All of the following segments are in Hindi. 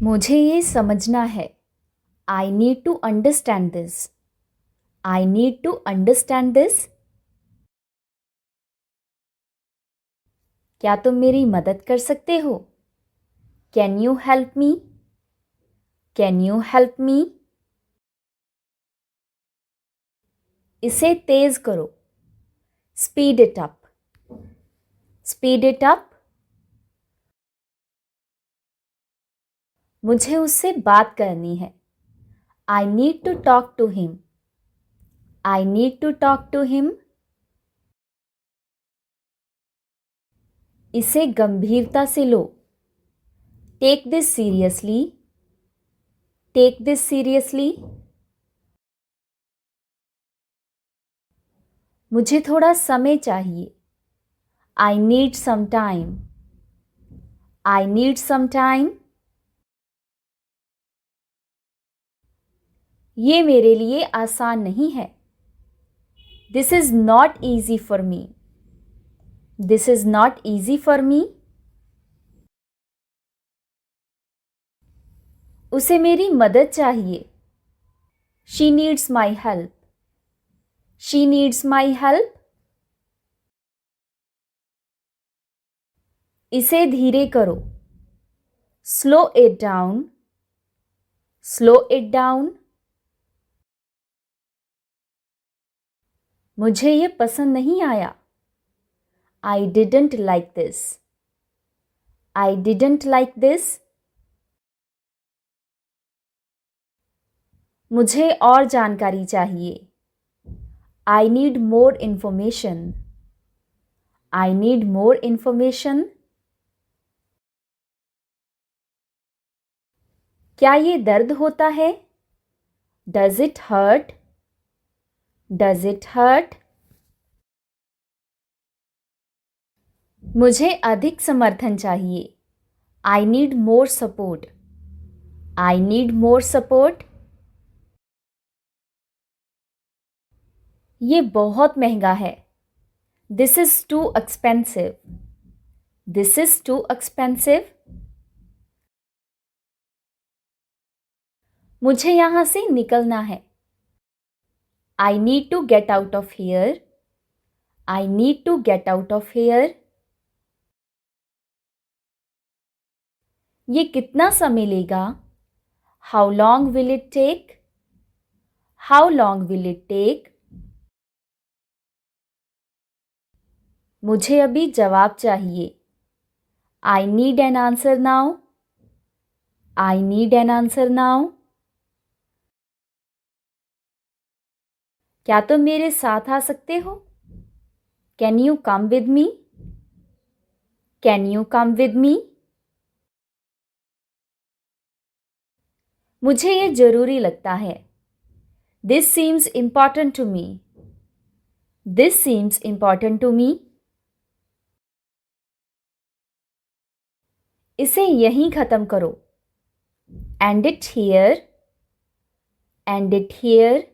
मुझे ये समझना है। I need to understand this. I need to understand this. क्या तुम मेरी मदद कर सकते हो? Can you help me? Can you help me? इसे तेज करो। Speed it up. Speed it up. मुझे उससे बात करनी है। I need to talk to him. I need to talk to him. इसे गंभीरता से लो। Take this seriously. Take this seriously. मुझे थोड़ा समय चाहिए। I need some time. I need some time. ये मेरे लिए आसान नहीं है। This is not easy for me. This is not easy for me. उसे मेरी मदद चाहिए। She needs my help. She needs my help. इसे धीरे करो। Slow it down. Slow it down. मुझे ये पसंद नहीं आया। I didn't like this. I didn't like this. मुझे और जानकारी चाहिए। I need more information. I need more information. क्या ये दर्द होता है? Does it hurt? Does it hurt? मुझे अधिक समर्थन चाहिए। I need more support. I need more support. ये बहुत महंगा है। This is too expensive. This is too expensive. मुझे यहां से निकलना है। I need to get out of here. I need to get out of here. ये कितना समय लेगा? How long will it take? How long will it take? मुझे अभी जवाब चाहिए। I need an answer now. I need an answer now. क्या तुम मेरे साथ आ सकते हो? Can you come with me? Can you come with me? मुझे ये जरूरी लगता है। This seems important to me. This seems important to me. इसे यहीं खत्म करो। End it here. End it here.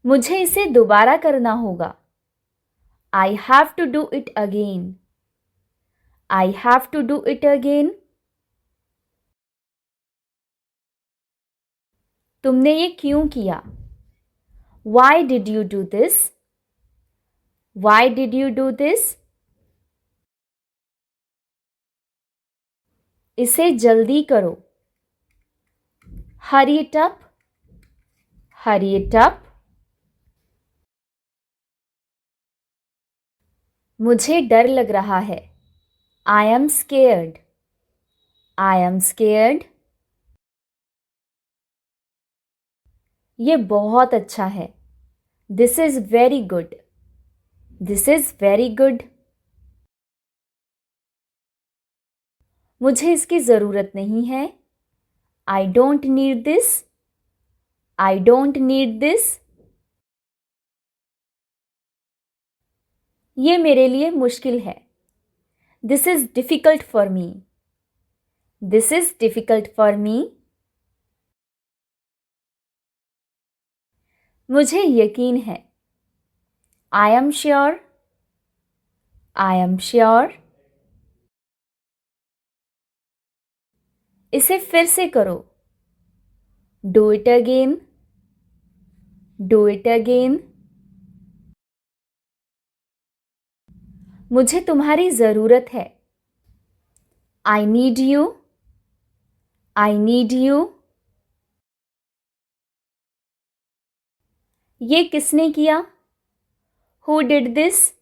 मुझे इसे दोबारा करना होगा। I have to do it again. I have to do it again. तुमने ये क्यों किया? Why did you do this? Why did you do this? इसे जल्दी करो। Hurry it up. Hurry it up. मुझे डर लग रहा है। I am scared. I am scared. ये बहुत अच्छा है। This is very good. This is very good. मुझे इसकी ज़रूरत नहीं है। I don't need this. I don't need this. ये मेरे लिए मुश्किल है। This is difficult for me. This is difficult for me. मुझे यकीन है। I am sure. I am sure. इसे फिर से करो. Do it again. Do it again. मुझे तुम्हारी ज़रूरत है. I need you. I need you. ये किसने किया? Who did this?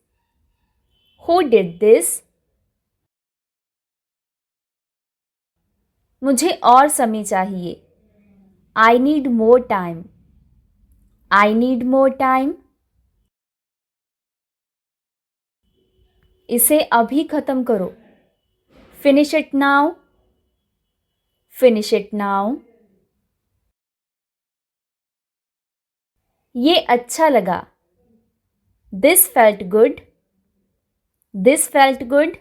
Who did this? मुझे और समय चाहिए. I need more time. I need more time. इसे अभी खत्म करो. Finish it now. Finish it now. ये अच्छा लगा. This felt good. This felt good.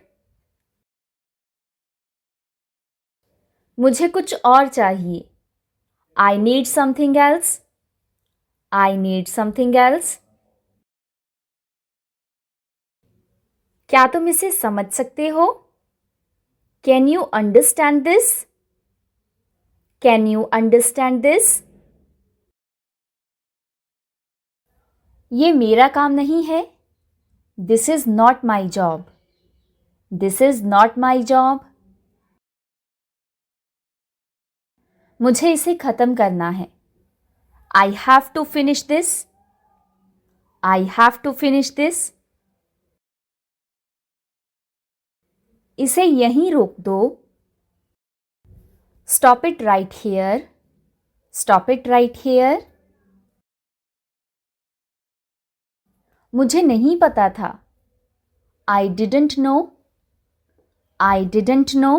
मुझे कुछ और चाहिए. I need something else. I need something else. क्या तुम इसे समझ सकते हो? Can you understand this? Can you understand this? ये मेरा काम नहीं है. This is not my job. This is not my job. मुझे इसे खत्म करना है. I have to finish this. I have to finish this. इसे यहीं रोक दो. Stop it right here. Stop it right here. मुझे नहीं पता था. I didn't know. I didn't know.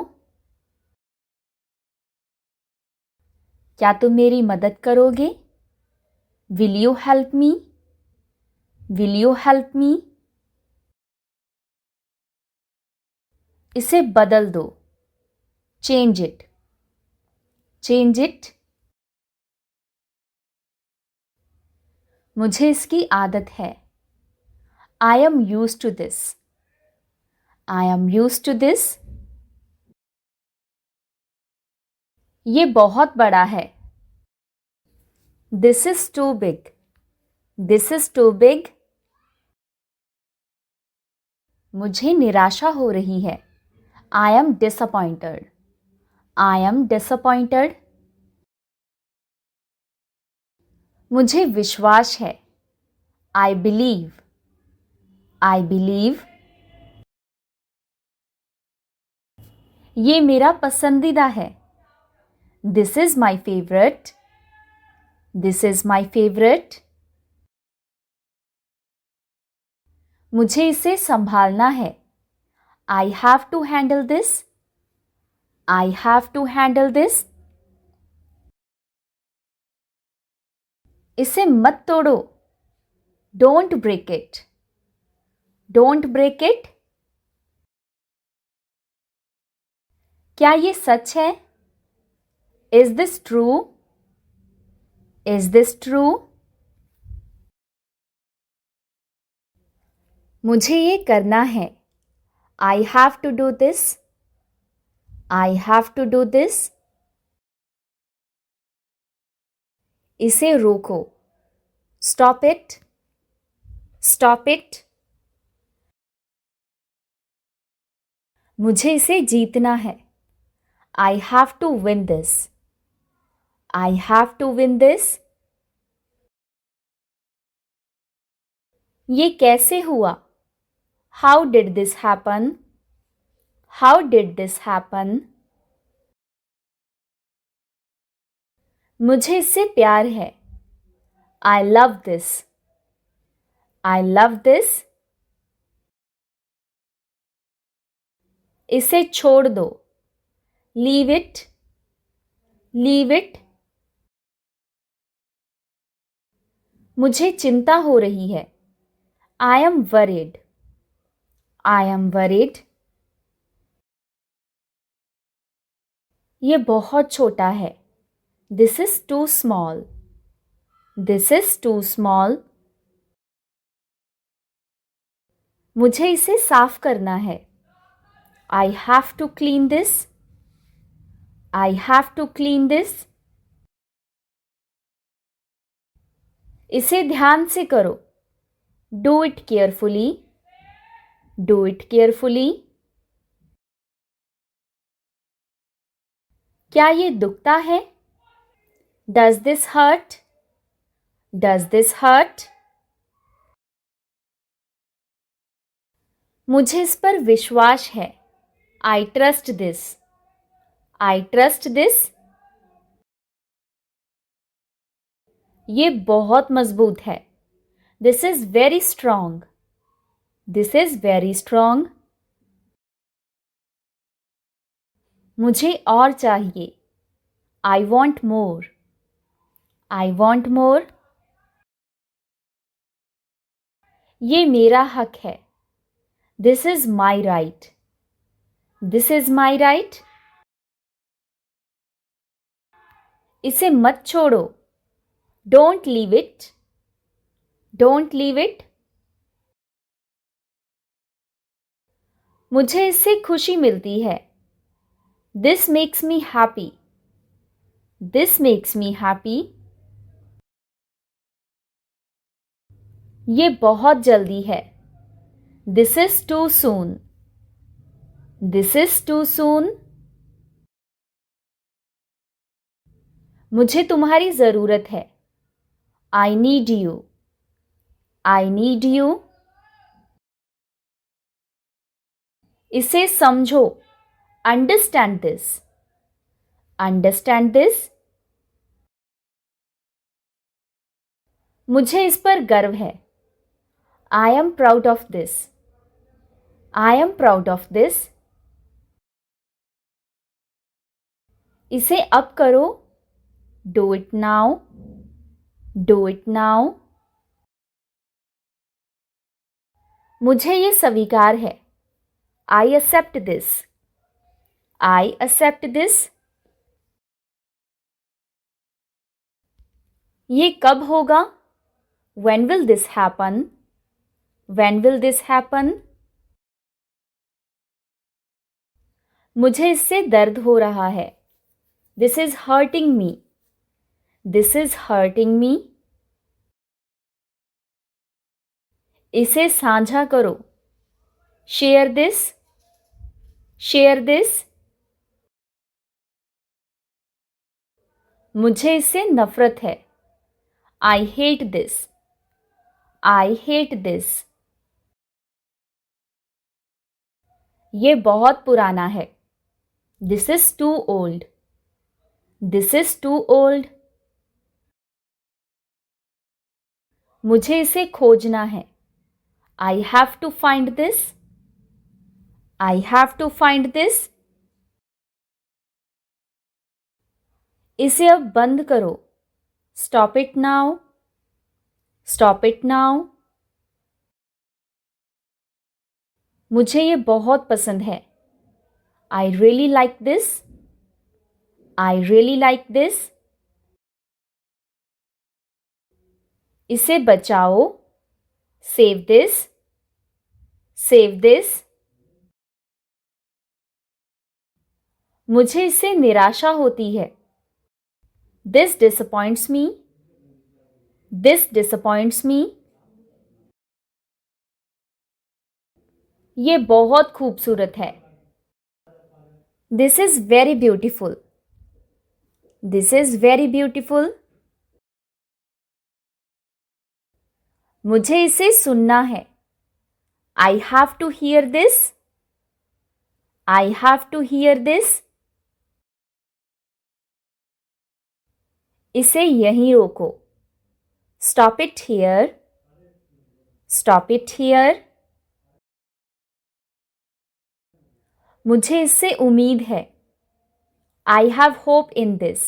क्या तुम मेरी मदद करोगे? Will you help me? Will you help me? इसे बदल दो. Change it. Change it. मुझे इसकी आदत है. I am used to this. I am used to this. ये बहुत बड़ा है. This is too big. This is too big. मुझे निराशा हो रही है. I am disappointed. I am disappointed. मुझे विश्वास है. I believe. I believe. ये मेरा पसंदीदा है. This is my favorite. This is my favorite. मुझे इसे संभालना है. I have to handle this. I have to handle this. इसे मत तोड़ो. Don't break it. Don't break it. क्या ये सच है? Is this true? Is this true? मुझे ये करना है. I have to do this. I have to do this. इसे रोको. Stop it. Stop it. मुझे इसे जीतना है. I have to win this. I have to win this. ये कैसे हुआ? How did this happen? How did this happen? मुझे इससे प्यार है. I love this. I love this. इसे छोड़ दो. Leave it. Leave it. मुझे चिंता हो रही है. I am worried. I am worried. ये बहुत छोटा है. This is too small. This is too small. मुझे इसे साफ करना है. I have to clean this. I have to clean this. इसे ध्यान से करो. Do it carefully. Do it carefully. क्या ये दुखता है? Does this hurt? Does this hurt? मुझे इस पर विश्वास है. I trust this. I trust this. ये बहुत मजबूत है. This is very strong. This is very strong. मुझे और चाहिए. I want more. I want more. ये मेरा हक है. This is my right. This is my right. इसे मत छोड़ो. Don't leave it. Don't leave it. मुझे इससे खुशी मिलती है. This makes me happy. This makes me happy. ये बहुत जल्दी है. This is too soon. This is too soon. मुझे तुम्हारी ज़रूरत है. I need you. I need you. इसे समझो. Understand this. Understand this. मुझे इस पर गर्व है. I am proud of this. I am proud of this. इसे अब करो. Do it now. Do it now. मुझे ये स्वीकार है. I accept this. I accept this. ये कब होगा? When will this happen? When will this happen? मुझे इससे दर्द हो रहा है. This is hurting me. This is hurting me. इसे साझा करो. Share this. Share this. मुझे इससे नफरत है. I hate this. I hate this. ये बहुत पुराना है. This is too old. This is too old. मुझे इसे खोजना है. I have to find this. I have to find this. इसे अब बंद करो. Stop it now. Stop it now. मुझे ये बहुत पसंद है. I really like this. I really like this. इसे बचाओ. Save this. Save this. मुझे इससे निराशा होती है. This disappoints me. This disappoints me. ये बहुत खूबसूरत है. This is very beautiful. This is very beautiful. मुझे इसे सुनना है. I have to hear this. I have to hear this. इसे यहीं रोको. Stop it here. Stop it here. मुझे इससे उम्मीद है. I have hope in this.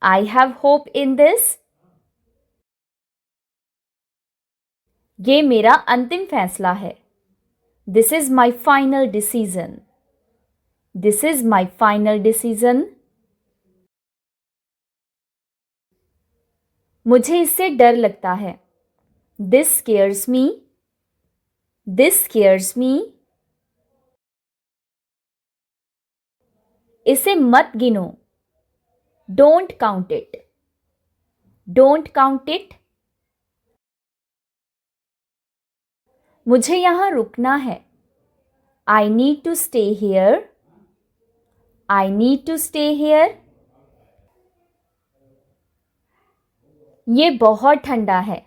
I have hope in this. ये मेरा अंतिम फैसला है. This is my final decision. This is my final decision. मुझे इससे डर लगता है. This scares me. This scares me. इसे मत गिनो. Don't count it. Don't count it. मुझे यहाँ रुकना है. I need to stay here. I need to stay here. ये बहुत ठंडा है.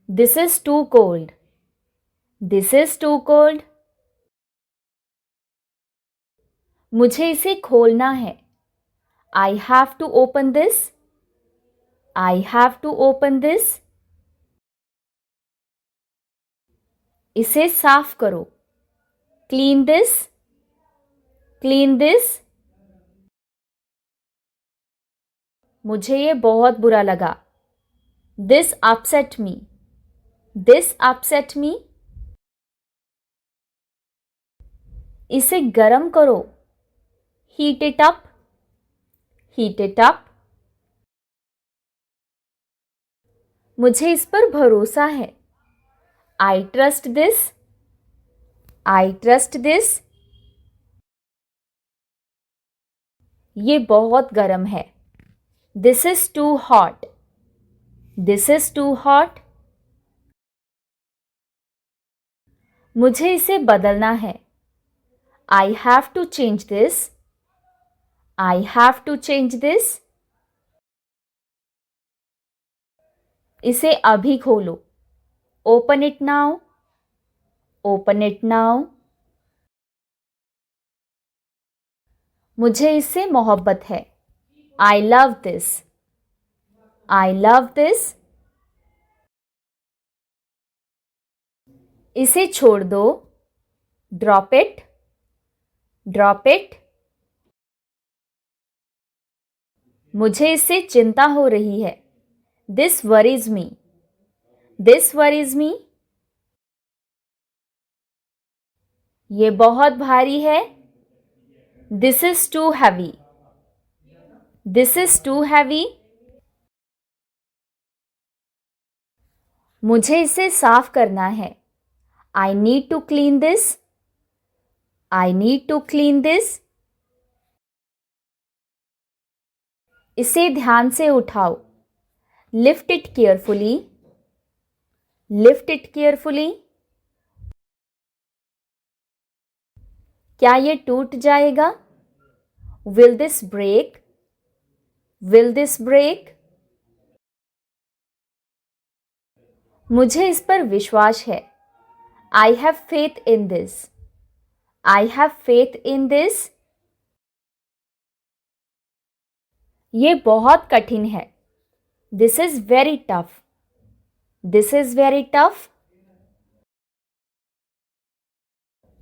This is too cold. This is too cold. मुझे इसे खोलना है. I have to open this. I have to open this. इसे साफ करो. Clean this. Clean this. मुझे ये बहुत बुरा लगा. This upset me. This upset me. इसे गरम करो. Heat it up. Heat it up. मुझे इस पर भरोसा है. I trust this. I trust this. ये बहुत गरम है. This is too hot. This is too hot. मुझे इसे बदलना है. I have to change this. I have to change this. इसे अभी खोलो. Open it now. Open it now. मुझे इससे मोहब्बत है. I love this. I love this. इसे छोड़ दो. Drop it. Drop it. मुझे इससे चिंता हो रही है. This worries me. This worries me. ये बहुत भारी है. This is too heavy. This is too heavy. मुझे इसे साफ करना है. I need to clean this. I need to clean this. इसे ध्यान से उठाओ. Lift it carefully. Lift it carefully. क्या ये टूट जाएगा? Will this break? Will this break? मुझे इस पर विश्वास है. I have faith in this. I have faith in this. ये बहुत कठिन है. This is very tough. This is very tough.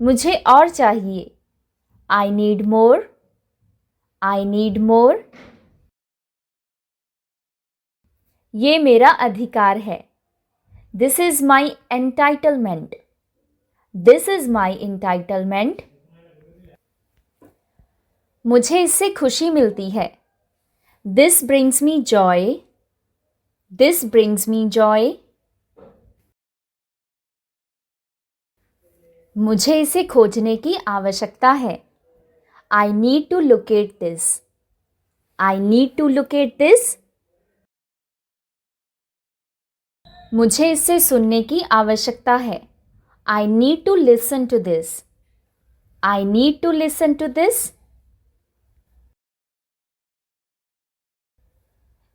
मुझे और चाहिए. I need more. I need more. ये मेरा अधिकार है. This is my entitlement. This is my entitlement. मुझे इससे खुशी मिलती है. This brings me joy. This brings me joy. मुझे इसे खोजने की आवश्यकता है. I need to locate this. I need to locate this. मुझे इसे सुनने की आवश्यकता है. I need to listen to this. I need to listen to this.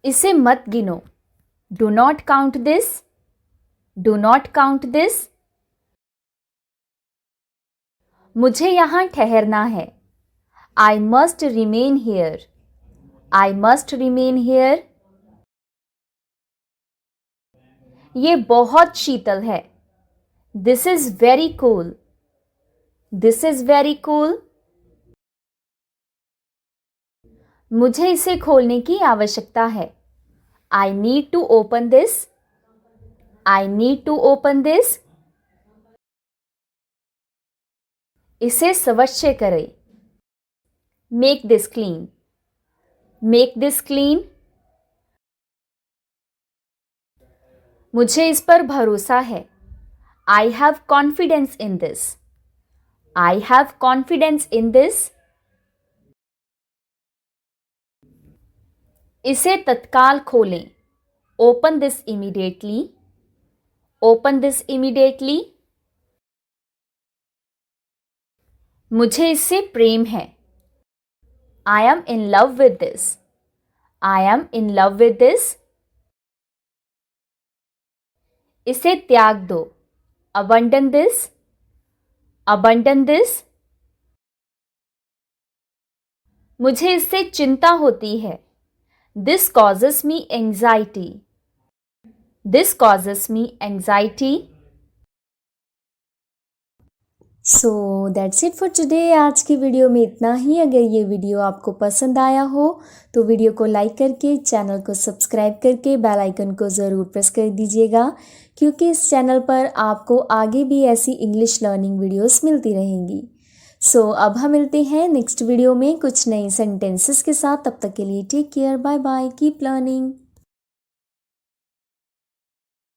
इसे मत गिनो. Do not count this. Do not count this. मुझे यहाँ ठहरना है. I must remain here. I must remain here. ये बहुत शीतल है. This is very cool. This is very cool. मुझे इसे खोलने की आवश्यकता है. I need to open this. I need to open this. इसे स्वच्छ करें. Make this clean. Make this clean. मुझे इस पर भरोसा है. I have confidence in this. I have confidence in this. इसे तत्काल खोलें. Open this immediately. Open this immediately. मुझे इससे प्रेम है. I am in love with this. I am in love with this. इसे त्याग दो. Abandon this. Abandon this. मुझे इससे चिंता होती है. This causes me anxiety. This causes me anxiety. So that's it for today. आज की वीडियो में इतना ही. अगर ये वीडियो आपको पसंद आया हो तो वीडियो को लाइक करके चैनल को सब्सक्राइब करके बेल आइकन को ज़रूर प्रेस कर दीजिएगा, क्योंकि इस चैनल पर आपको आगे भी ऐसी इंग्लिश लर्निंग वीडियोस मिलती रहेंगी. सो अब हम मिलते हैं नेक्स्ट वीडियो में कुछ नए सेंटेंसेस के साथ. तब तक के लिए take care. Bye bye. Keep learning.